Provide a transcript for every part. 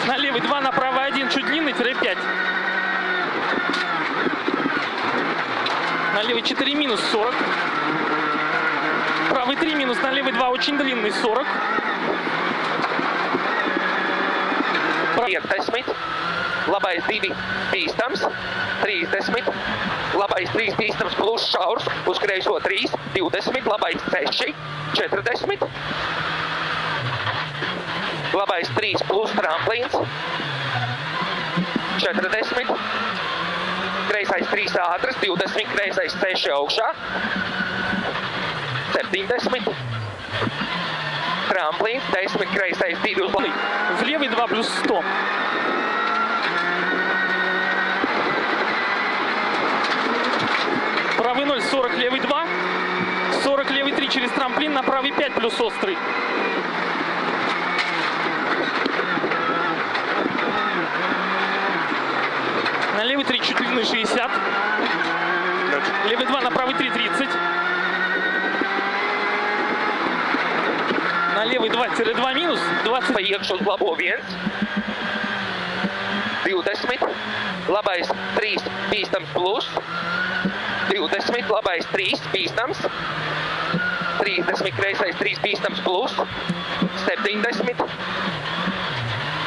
На левый 2, на правый 1, чуть длинный, -5. На левый 4 минус 40. Правый 3 минус, на левый 2 очень длинный 40. 50. Labais 2 bīstams. 30. Labais 3 bīstams plus šaurs. Uz kreiso 3. 20. Labais 6. 40. Labais 3 plus tramplīns. 40. Kreisais 3 ātras. 20. Kreisais 6 augšā. 70. Tramplīns. 10. Kreisais 2 uz leju. В левый 2 плюс 100. Правый 0, 40, левый 2. 40, левый 3 через трамплин, на правый 5 плюс острый. На левый 3 чуть длинный 60. Левый 2, на правый 3 30. На левый 2-2 минус 20. Iekšā uz labo 1. 20. Labais 3 bīstams plus. 20. Labais 3 bīstams. 30. Kreisais 3 bīstams plus. 70.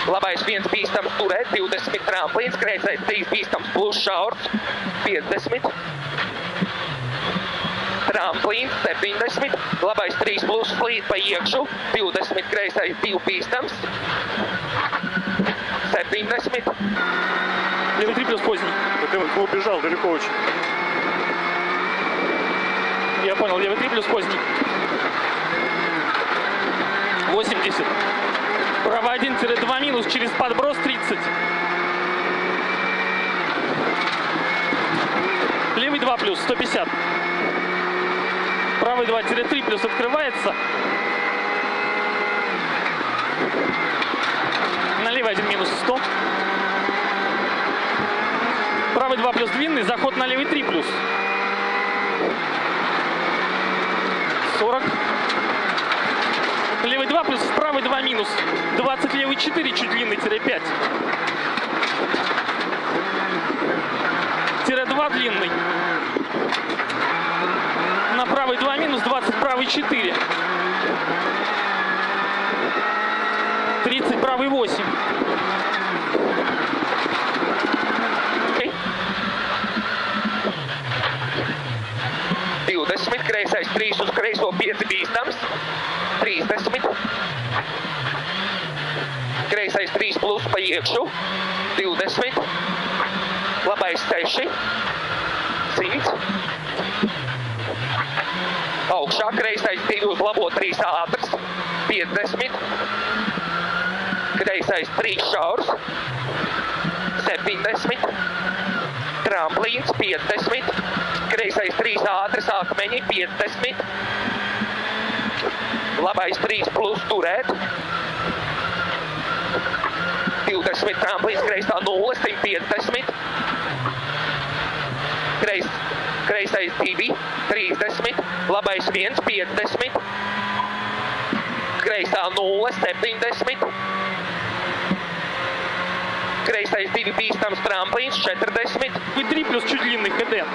Labais 1 bīstams turēt. 20. Tramplīns. Kreisais 3 bīstams plus šaurs. 50. Tramplīns 70. Labais 3 plus slīd pa iekšu. 20. Kreisais 2 bīstams. 70. Левый 3 плюс поздний. Ты убежал далеко очень. Я понял, левый 3 плюс поздний. 80. Правый 1-2 минус через подброс 30. Левый 2 плюс 150. Правый 2-3 плюс открывается. На левый 1 минус 100. Правый 2 плюс длинный, заход на левый 3 плюс. 40. Левый 2 плюс, правый 2 минус. 20, левый 4, чуть длинный, -5. -2 длинный. На правый 2 минус, 20, правый 4. 30, правый 8. Okay. 20. Kreisais 3 uz kreiso 5 bīstams. 30. Kreisais 3 plus pa iekšu. 20. Labais 6. 100. Augšā kreisais 2 uz labo 3 ātrs. 50. Kreisais 3 šaurs. 70. Tramplīns 50. Kreisais 3 ātras akmeņi 50. Labais 3 plus turēt. 20. Tramplīns kreisā 0. 150. Kreisais 2. 30. Labais 1. 50. Kreisā 0. 70. Kreisais 2 bīstams tramplīns 40. 3 плюс чуть длинный КД.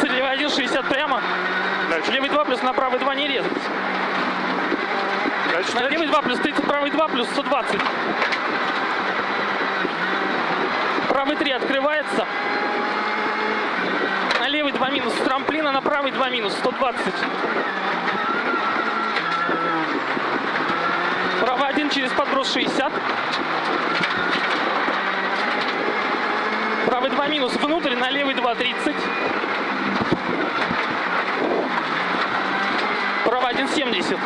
Левый 1, 60 прямо. Дальше. Левый 2 плюс, на правый 2 не резать. Дальше. На левый 2 плюс 30, правый 2 плюс 120. Правый 3 открывается. На левый 2 минус с трамплина, на правый 2 минус 120. Правый 1 через подброс 60. Правый 2 минус внутрь, на левый 2 30. Правый 1 70.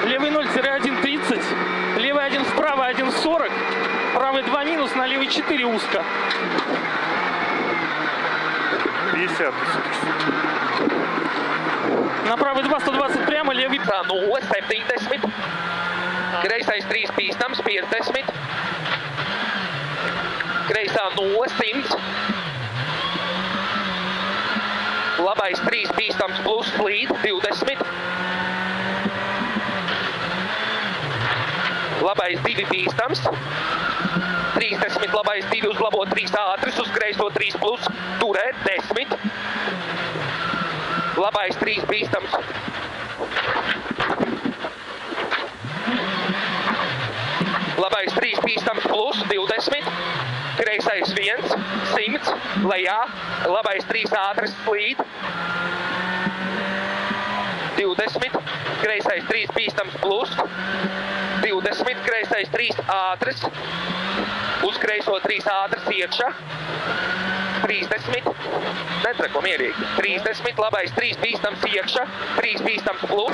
Левый 0-1 30. Левый 1 вправо 1 40. Правый 2 минус, на левый 4 узко. 50. На правый 2 120 прямо, левый 0, 70. Kreisais 3 bīstams 50. Kreisā 0, 100. Labais 3 bīstams plus slīd 20. Labais 2 bīstams. 30, labais 2 uzlabo 3 ātris, uz kreiso 3 plus, turēt 10. Labais 3 bīstams. Labais 3 bīstams plus 20. Kreisais 1, 100, lejā. Labais 3 ātris slīd. 20. Kreisais 3 bīstams plus. 20. Kreisais 3 ātris. Uz kreiso 3 ātris iekšā. 30. Netrako mierīgi. 30. Labais 3 bīstams iekšā. 3 bīstams plus.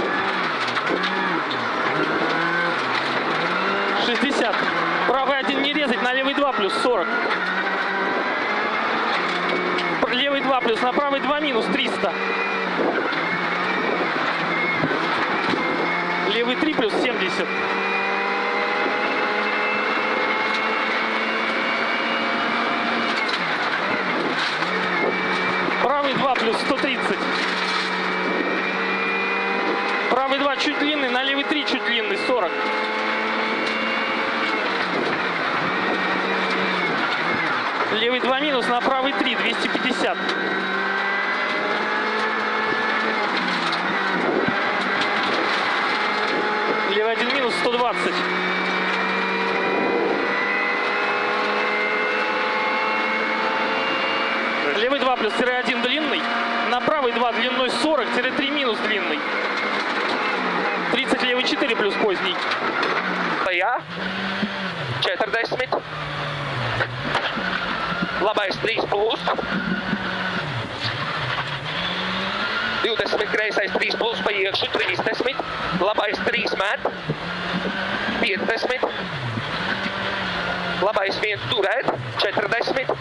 60. Правый 1 не резать, на левый 2 плюс 40. Левый 2 плюс, на правый 2 минус 300. Левый 3 плюс 70. Правый 2 плюс 130. Правый 2 чуть длинный, на левый 3 чуть длинный, 40. Левый 2 минус, на правый 3, 250. Левый 1 минус, 120. Левый 2 плюс, 1 длинный. На правый 2 длиной 40, 3 минус длинный. 30, левый 4 плюс поздний. Lejā. 40. Labais 3 plus. 20. Kreisais 3 plus pa iekšu. 30. Labais 3 met. 50. Labais 1 turēt. 40.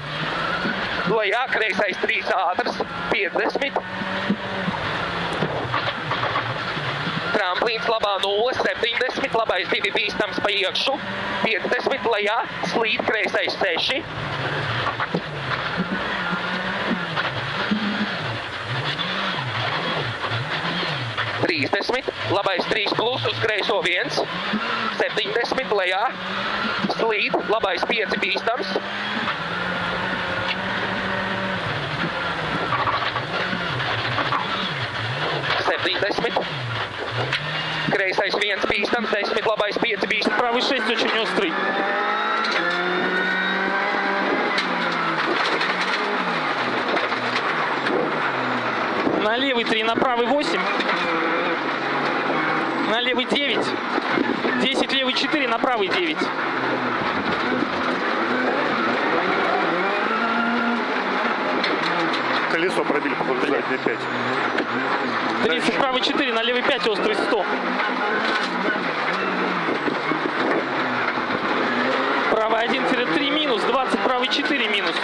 Lejā. Kreisais 3 ātrs. 50. Tramplīns labā 0. 70. Labais 2 bīstams pa iekšu. 50. Lejā. Slīd kreisais 6. 30. Labais 3 plus uz kreiso 1. 70. Lejā. Slīd. Labais 5 bīstams. 70. Kreisais 1 bīstams. 10. Labais 5 bīstams. Правый 6 очень острый. На левый 3, на правый 8. На левый 9. 10, левый 4, на правый 9. Колесо пробили, походу, заднее 5. 30, правый 4, на левый 5, острый 100. Правый 1-3 минус, 20, правый 4 минус.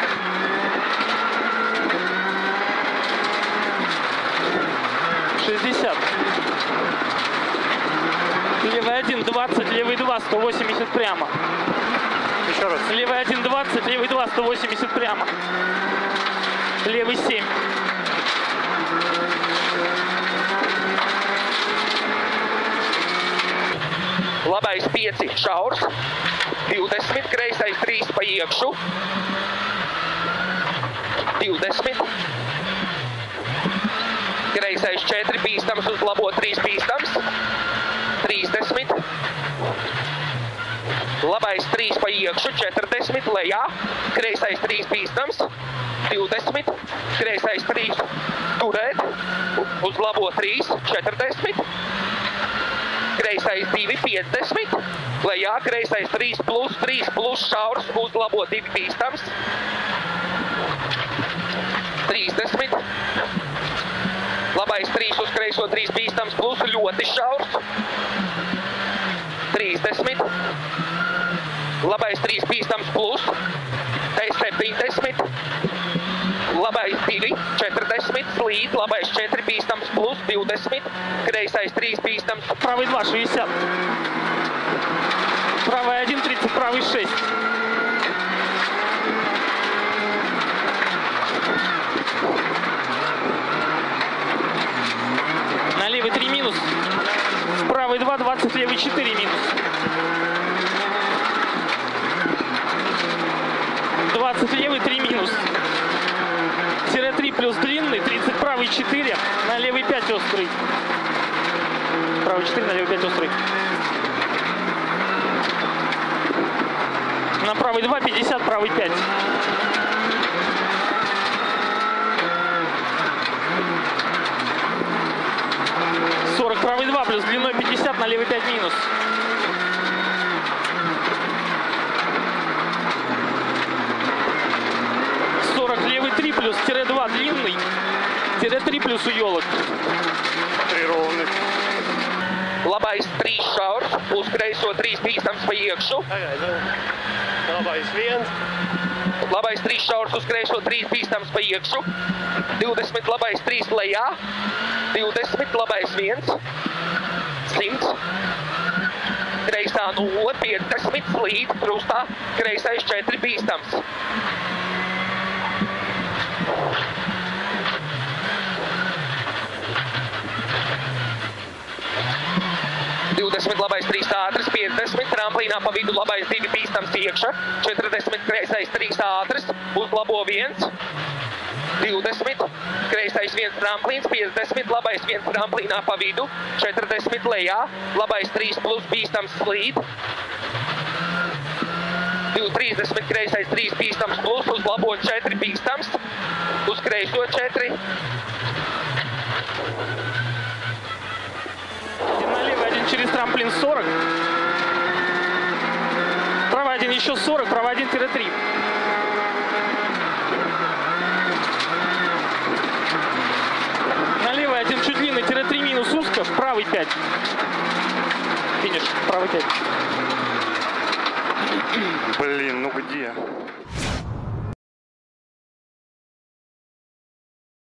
60. Левый 1, 20, левый 2, 180 прямо. Еще раз. Левый 1, 20, левый 2, 180 прямо. Левый 7. Labais 5 šaurs. 20. Kreisais 3 pa iekšu. 20. Kreisais 4 bīstams uz labo 3 bīstams. 30. Labais 3 pa iekšu. 40. Lejā. Kreisais 3 bīstams. 20. Kreisais 3 turēt. Uz labo 3. 40. Kreisais 2, 50. Lejā. Kreisais 3 plus šaurs. Uz labo 2 bīstams. 30. Labais 3 uz kreiso 3 bīstams plus ļoti šaurs. 30. Labais 3 bīstams plus. 70. Labais 2, 40. Slīd. Labais 4 bīstams plus 20. Kreisais 3 bīstams. Правый 2, 60. Правый 1, 30, правый 6. 2, 20 левый 4 минус. 20 левый 3 минус. Тире 3 плюс длинный, 30 правый 4, на левый 5 острый. Правый 4, на левый 5 острый. На правый 2, 50, правый 5. Правый 2 плюс длиной 50, на левый 5 минус. Левый 3 плюс тире 2 длинный, тире 3 плюс у елок. 3 ровных. Labais 3 šaurs, uz kreiso 3 bīstams pa iekšu. Labais 3 šaurs, uz kreiso 3 bīstams pa iekšu. 20, labais 3 lejā. 20, labais 1. 100. Kreisā 0, 50, slīd, krustā. Kreisais 4 bīstams. 20 labais 3 ātrs, 50 tramplīnā pa vidu labais 2 bīstams iekšā, 40 kreisais 3 ātrs, uz labo 1, 20 kreisais 1 tramplīns, 50 labais 1 tramplīnā pa vidu, 40 lejā, labais 3 plus bīstams slīd, 30 kreisais 3 bīstams plus, uz labo 4 bīstams, uz kreiso 4. Через трамплин 40. Правый 1 еще 40, правый 1-3. Налевый 1 чуть длинный, тире 3 минус узко, правый 5. Финиш, правый 5. Блин, ну где?